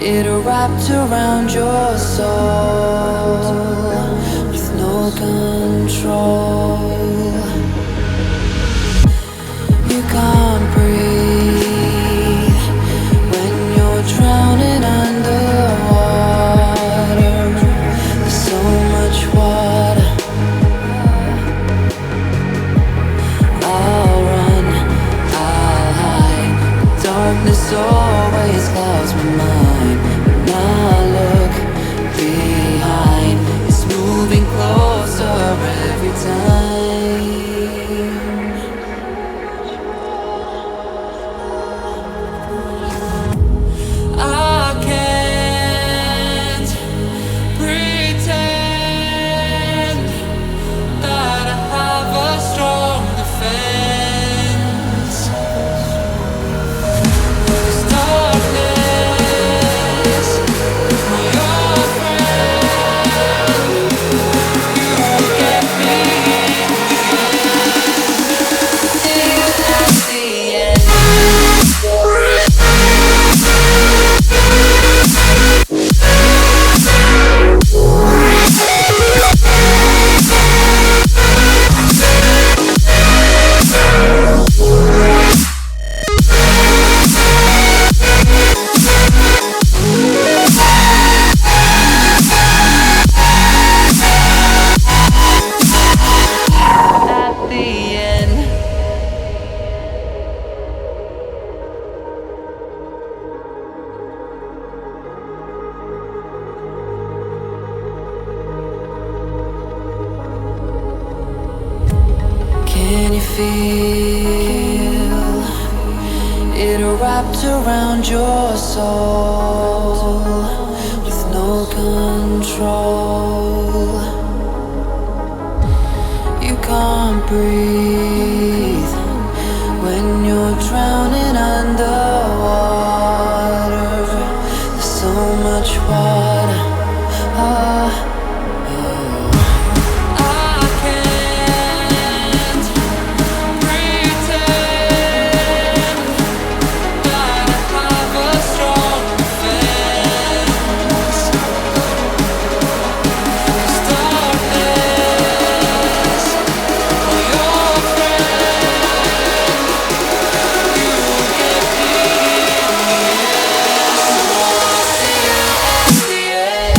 feel it wrapped around your soul with no control? You can't breathe when you're drowning underwater. There's so much water. I'll run, I'll hide. Darkness always clouds my mind. When I look behind, it's moving closer every time. I can't pretend that I have a strong defense. 'Cause darkness, my old friend, you get me in the end. See you at the end. At the end. Can you feel it wrapped around your soul with no control? You can't breathe when you're drowning underwater. There's so much water. I can't pretend that I have a strong defense. 'Cause darkness, my old friend, you get me in the end. So I'll see you at the end.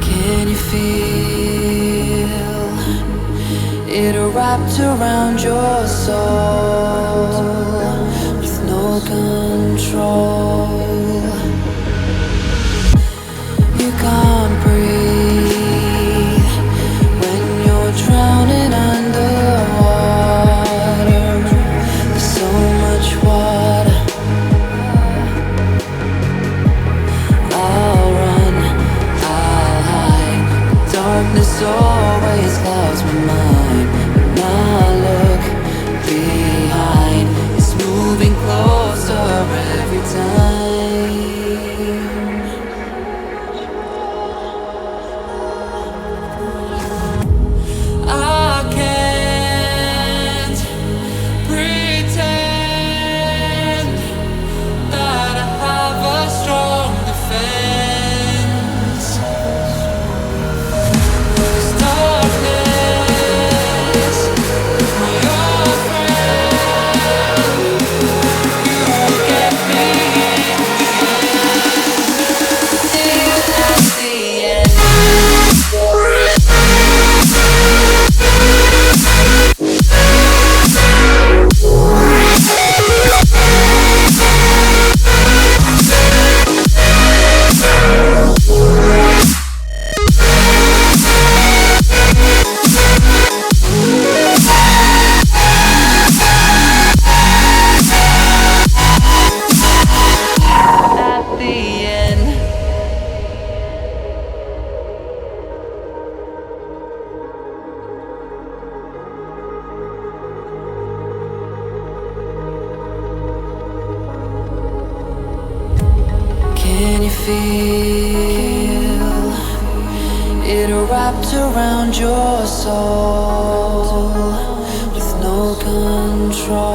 Can you feel it wrapped around your soul with no control? You can't breathe when you're drowning underwater. There's so much water. I'll run, I'll hide. Darkness always clouds my mind. When I look behind, it's moving closer every time. I feel it wrapped around your soul with no control.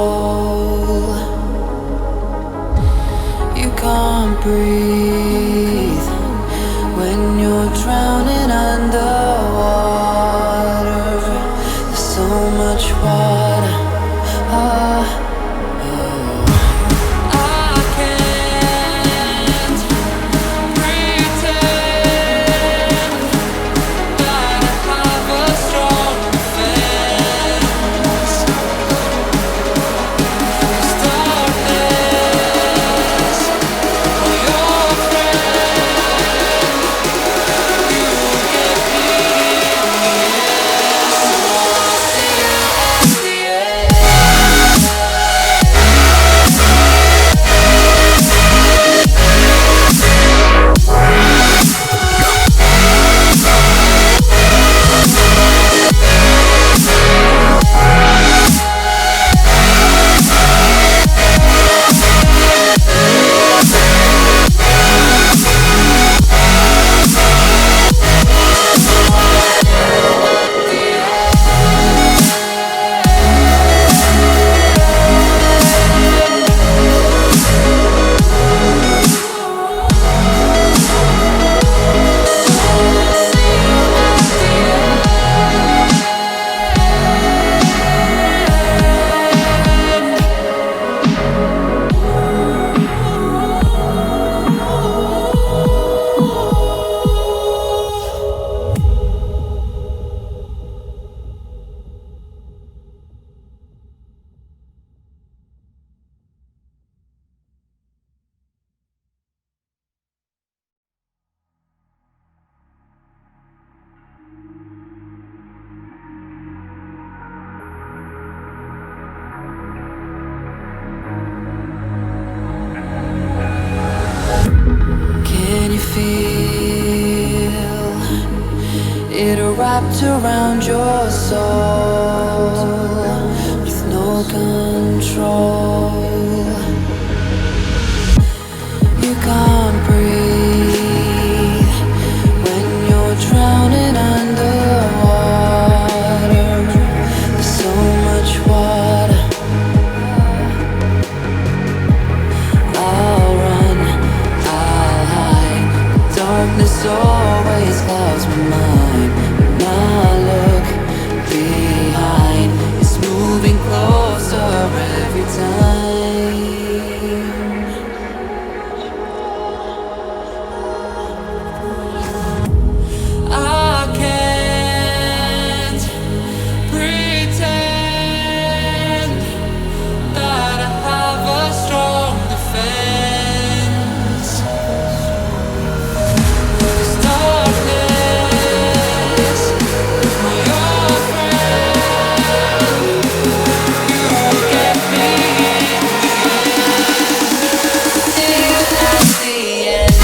You can't breathe when you're drowning underwater. There's so much water. Wrapped around your soul with no control. You can't breathe when you're drowning underwater. There's so much water. I'll run, I'll hide. Darkness always clouds my mind. Now look behind, it's moving closer every time. I can't pretend that I have a strong defense. 'Cause darkness, your friend, you get me till at the end.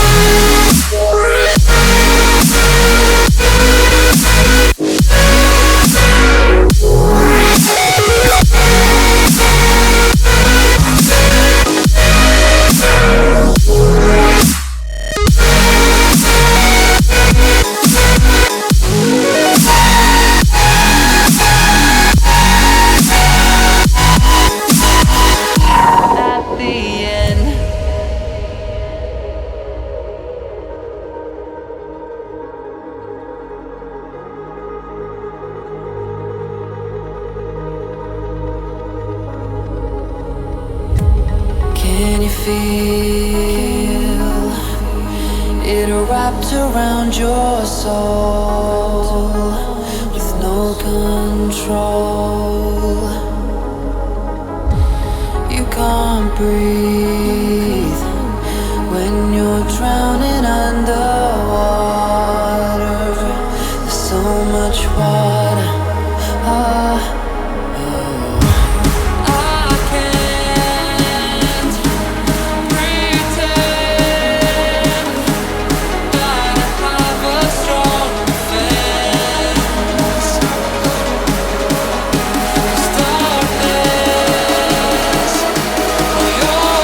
At the end. Can you feel it wrapped around your soul with no control? You can't breathe when you're drowning underwater. There's so much water. I can't pretend that I have a strong defense. 'Cause darkness, your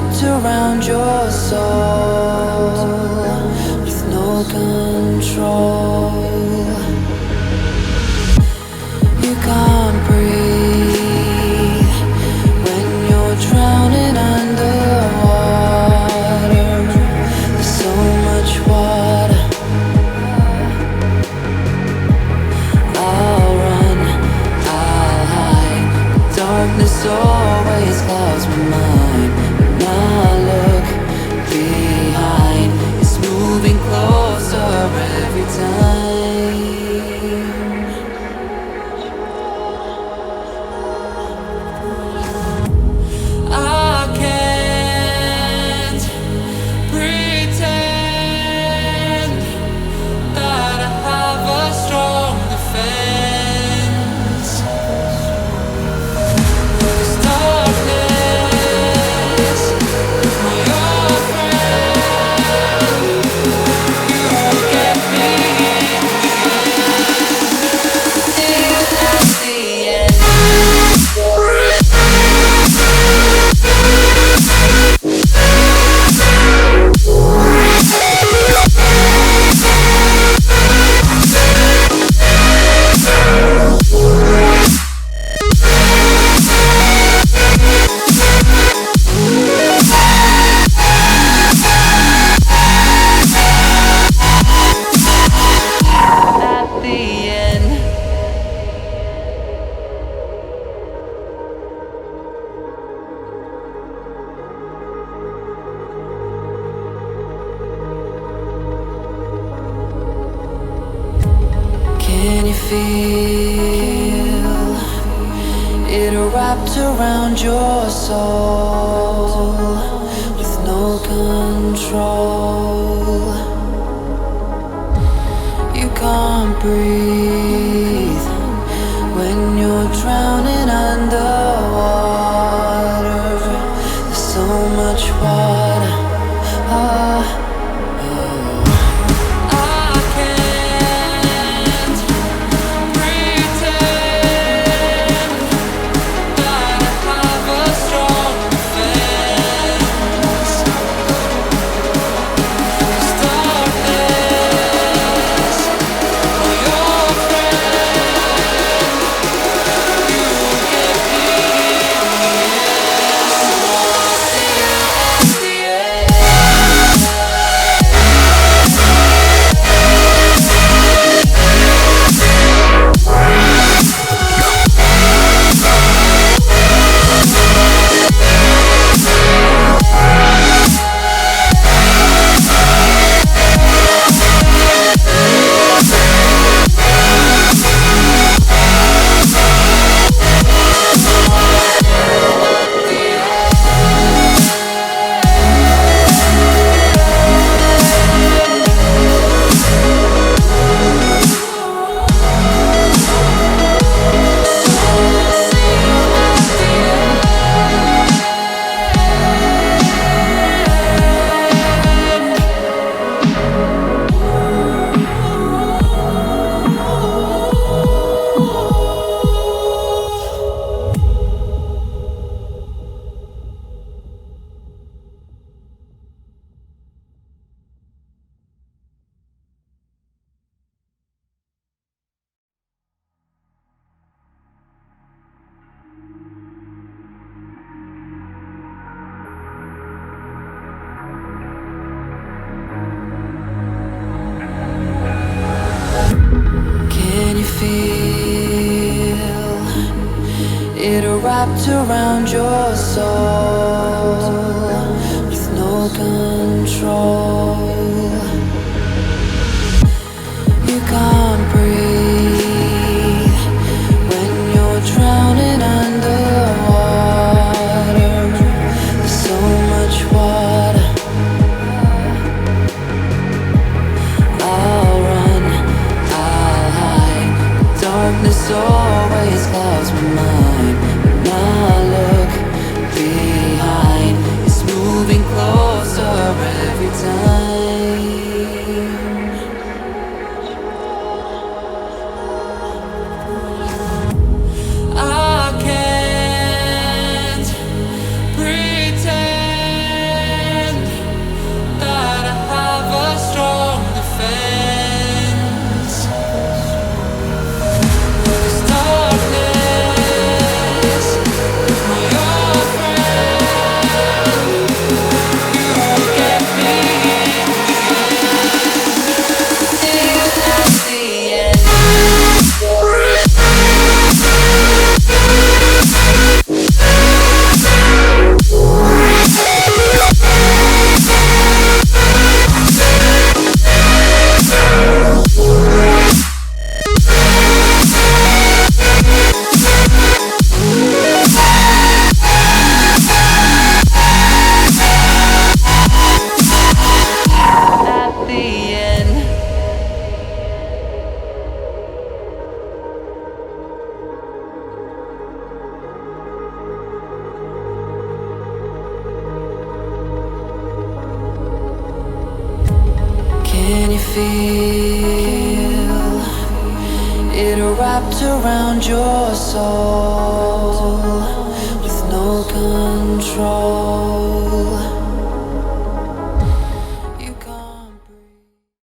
wrapped around your soul with no control. You can't breathe when you're drowning underwater. There's so much water. I'll run, I'll hide. Darkness always clouds my mind. When I look behind, it's moving closer every time. I can't pretend that I have a strong defense. 'Cause darkness, my old friend, you get me till at the end. At the end. Can you feel it wrapped around your soul with no control? You can't breathe when you're drowning underwater. There's so much water. I can't pretend that I have a strong defense. 'Cause darkness, my old friend, you get me till at the end. Can you feel it wrapped around your soul with no control? You can't breathe when you're drowning underwater. There's so much water. I'll run, I'll hide. Darkness always clouds my mind. When I look behind, it's moving closer every time. I can't pretend It wrapped around your soul.